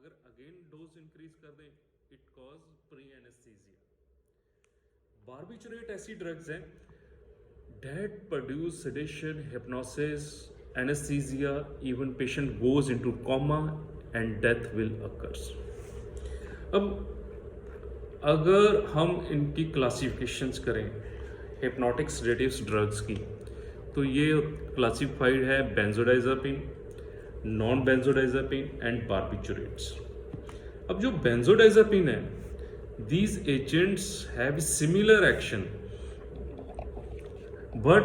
अगर again dose increase कर दें it cause pre anaesthesia. Barbiturate ऐसी ड्रग्स हैं that produce sedation, hypnosis, anesthesia, even patient goes into coma and death will occurs। अब अगर हम इनकी क्लासिफिकेशंस करें हिप्नोटिक सेडेटिव्स ड्रग्स की, तो ये क्लासिफाइड है benzodiazepine, non benzodiazepine and barbiturates. अब जो बेंजोडाइजापिन है, these agents have similar action, but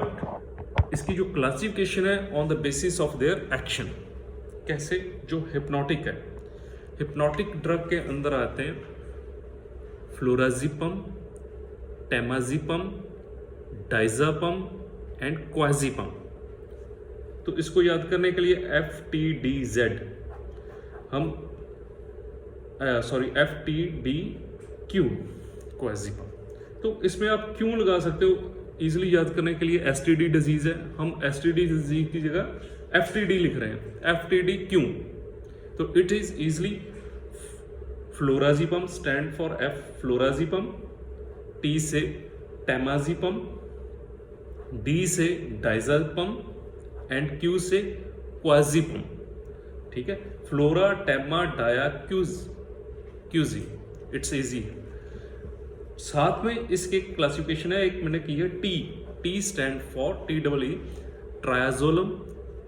इसकी जो क्लासिफिकेशन है on the basis of their action. कैसे? जो हिप्नोटिक है, हिप्नोटिक ड्रग के अंदर आते हैं फ्लोराजिपम, टेमाजिपम, डाइजापम एंड क्वाजिपम। तो इसको याद करने के लिए FTDZ हम FTDQ क्वाजिपम। तो इसमें आप क्यों लगा सकते हो इजीली याद करने के लिए, STD डिजीज है, हम STD डिजीज की जगह FTD लिख रहे हैं, FTD क्यों? तो it is easily flurazepam stand for F flurazepam, T से टेमाजिपम, D से डाइजापम एंड Q से क्वाजिपम। ठीक है, फ्लोरा टेमा डाया क्यूजी, इट्स इजी। साथ में इसके क्लासिफिकेशन है, एक मैंने की है T stand for TEE, triazolam,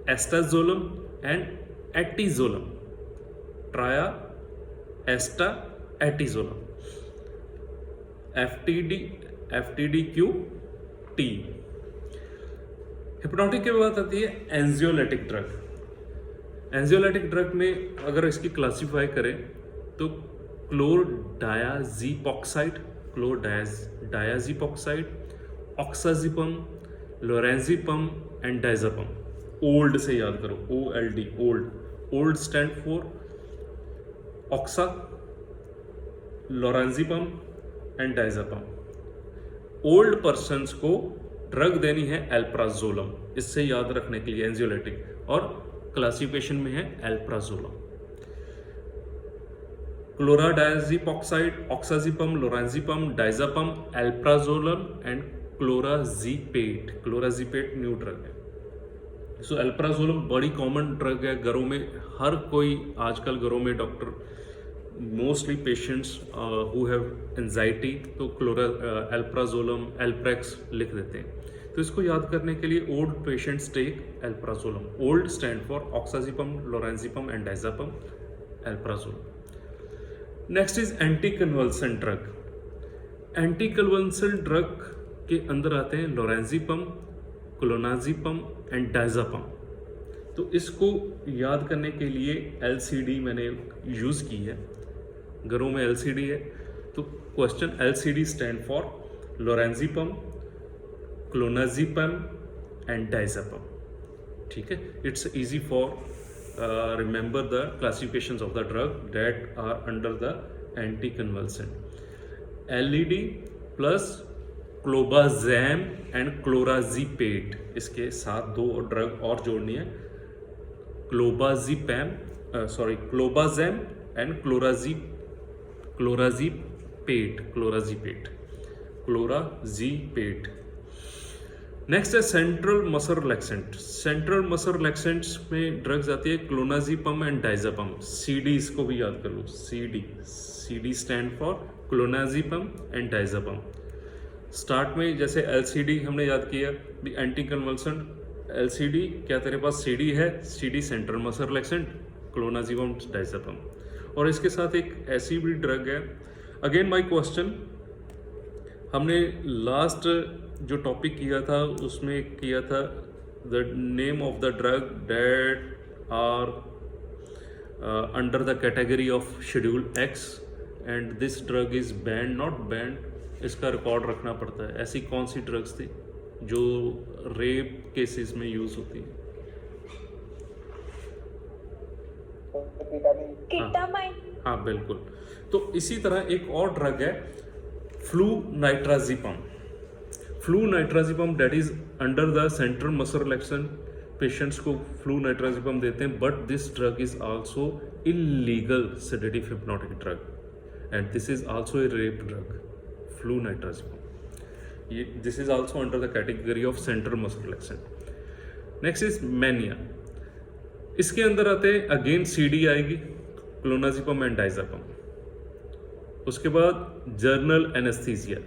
estazolam and etizolam. Tria, esta, etizolam, FTDQ T। Hypnotic के बाद आती है एंजियोलिटिक ड्रग। एंजियोलिटिक ड्रग में अगर इसकी क्लासिफाई करें तो क्लोरडायाजीपॉक्साइड, ऑक्साजिपम, लोरेंजिपम एंड डाइजापम। ओल्ड से याद करो, OLD, old stand for oxa, lorazepam and diazepam. Old persons को ड्रग देनी है एल्प्राजोलम, इससे याद रखने के लिए एंजियोलिटिक, और क्लासिफिकेशन में है alprazolam. Chlordiazepoxide, oxazepam, lorazepam, diazepam, alprazolam and clorazepate new drug है। सो एल्प्राजोलम बड़ी कॉमन ड्रग है, घरों में हर कोई आजकल घरों में doctor mostly patients who have anxiety तो एल्प्राजोलम, एल्प्रेक्स लिख देते हैं। तो इसको याद करने के लिए old patients take alprazolam. Old stand for oxazepam, lorazepam and diazepam, alprazolam. Next is anti convulsant drug. Anti convulsant drug के अंदर आते हैं लोरेंजिपम, क्लोनाजिपम एंड डाइजापम। तो इसको याद करने के लिए LCD मैंने यूज़ की है, घरों में LCD है। तो question, LCD stand for lorazepam, clonazepam and diazepam. ठीक है, it's easy for remember the classifications of the drug that are under the anticonvulsant। LED plus clobazam and clorazepate, इसके साथ दो ड्रग और जोड़नी है, क्लोबाजैम एंड क्लोराजीपेट। नेक्स्ट है central muscle relaxant. Central muscle relaxants में ड्रग्स आती है क्लोनाजिपम एंड डाइजापम। CD इसको भी याद कर लो, CD stand for clonazepam and diazepam. Start में जैसे LCD हमने याद किया, द एंटी कन्वल्सेंट LCD, क्या तेरे पास CD है? CD central muscle relaxant, clonazepam, diazepam. और इसके साथ एक ऐसी भी ड्रग है, अगेन माय क्वेश्चन, हमने लास्ट जो टॉपिक किया था उसमें किया था the name of the drug that are under the category of schedule X and this drug is banned, not banned, इसका रिकॉर्ड रखना पड़ता है। ऐसी कौन सी ड्रग्स थी जो रेप केसेस में यूज होती है? हाँ बिल्कुल। तो इसी तरह एक और ड्रग है flunitrazepam. Flunitrazepam that is under the central muscle relaxant patients को फ्लू नाइट्राजिपम देते हैं, but this drug is also illegal sedative hypnotic drug and this is also a rape drug, flunitrazepam. ये this is also under the category of central muscle relaxant. Next is mania. इसके अंदर आते हैं again CD आएगी, क्लोनाजिपम and डाइजापम। उसके बाद journal anaesthesia.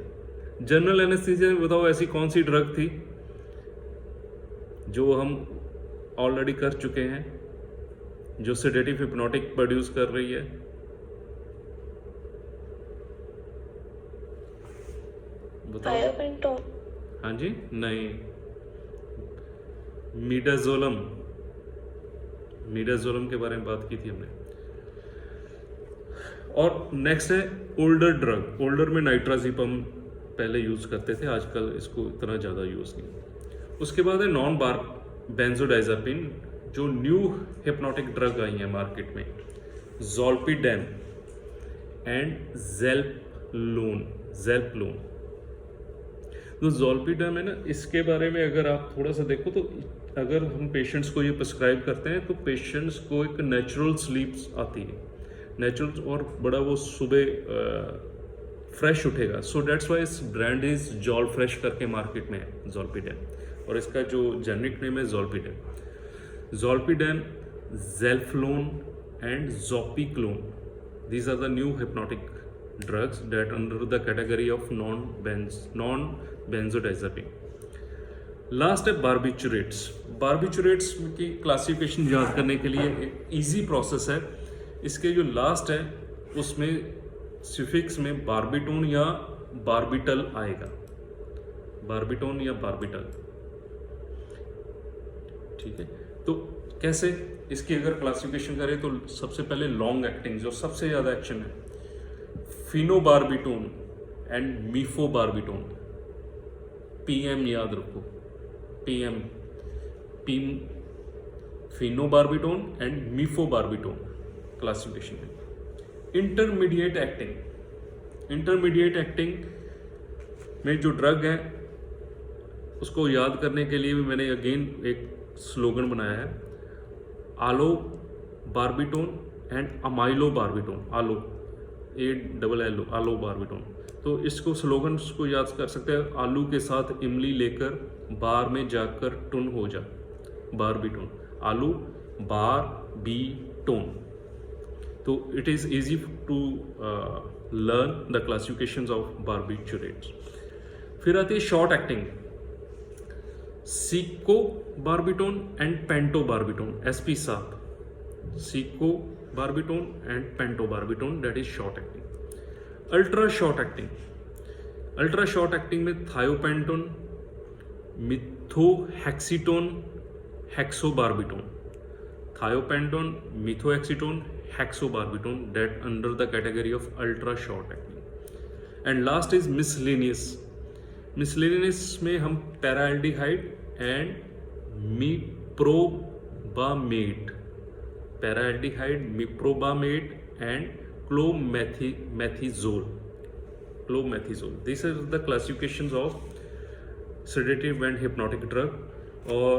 Journal anaesthesia में बताओ ऐसी कौन सी ड्रग थी जो हम ऑलरेडी कर चुके हैं, जो सेडेटिव हिप्नोटिक प्रोड्यूस कर रही है? बताओ। हाँ जी, नहीं, मिडाजोलम। मिडाजोलम के बारे में बात की थी हमने। और नेक्स्ट है ओल्डर ड्रग। ओल्डर में नाइट्राजिपम पहले यूज करते थे, आजकल इसको इतना ज़्यादा यूज नहीं। उसके बाद है नॉन बेंजोडाइजापिन, जो न्यू हिप्नोटिक ड्रग आई है मार्केट में, ज़ोल्पिडेम एंड ज़ेल्पलोन। तो ज़ोल्पिडेम है ना, इसके बारे में अगर आप थोड़ा सा देखो तो अगर हम पेशेंट्स को ये प्रिस्क्राइब करते हैं तो पेशेंट्स को एक नेचुरल स्लीप्स आती है, नेचुरल, और बड़ा वो सुबह फ्रेश उठेगा। सो डेट्स वाई इस ब्रांड इज जॉल फ्रेश करके मार्केट में है ज़ोल्पिडेम, और इसका जो जेनरिक नेम है zolpidem. Zolpidem, zaleplon and zopiclone, these are the new hypnotic drugs that under the category of non-benzodiazepine. Last है बार्बिचुरेट्स। बार्बिचुरेट्स की क्लासिफिकेशन याद करने के लिए एक ईजी प्रोसेस है। इसके जो लास्ट है उसमें सिफिक्स में बार्बिटोन या बार्बिटल आएगा, बार्बिटोन या बार्बिटल, ठीक है। तो कैसे इसकी अगर क्लासिफिकेशन करें तो सबसे पहले लॉन्ग एक्टिंग, जो सबसे ज़्यादा एक्शन है, फिनोबार्बिटोन एंड मीफोबार्बिटोन। पीएम याद रखो, पीएम, फिनोबार्बिटोन एंड मीफोबार्बिटोन क्लासिफिकेशन है। इंटरमीडिएट एक्टिंग में जो ड्रग है उसको याद करने के लिए भी मैंने अगेन एक स्लोगन बनाया है, आलो बार्बिटोन एंड अमाइलो बार्बिटोन। आलो, ALL, आलो बार्बिटोन। तो इसको स्लोगन को याद कर सकते हैं, आलू के साथ इमली लेकर बार में जाकर टुन हो जा, बार्बिटोन। आलू बार बी टोन। तो it is easy to learn the classifications of barbiturates. फिर आती है short acting, secobarbitone and pentobarbitone, SP साहब, secobarbitone and pentobarbitone, that is short acting. Ultra short acting में thiopentone, methohexitone, hexobarbitone. Thiopentone, methohexitone, hexobarbitone, that under the category of ultra short acting. And last is miscellaneous में हम paraldehyde and meprobamate, paraldehyde, meprobamate and clomethiazole. These are the classifications of sedative and hypnotic drug। और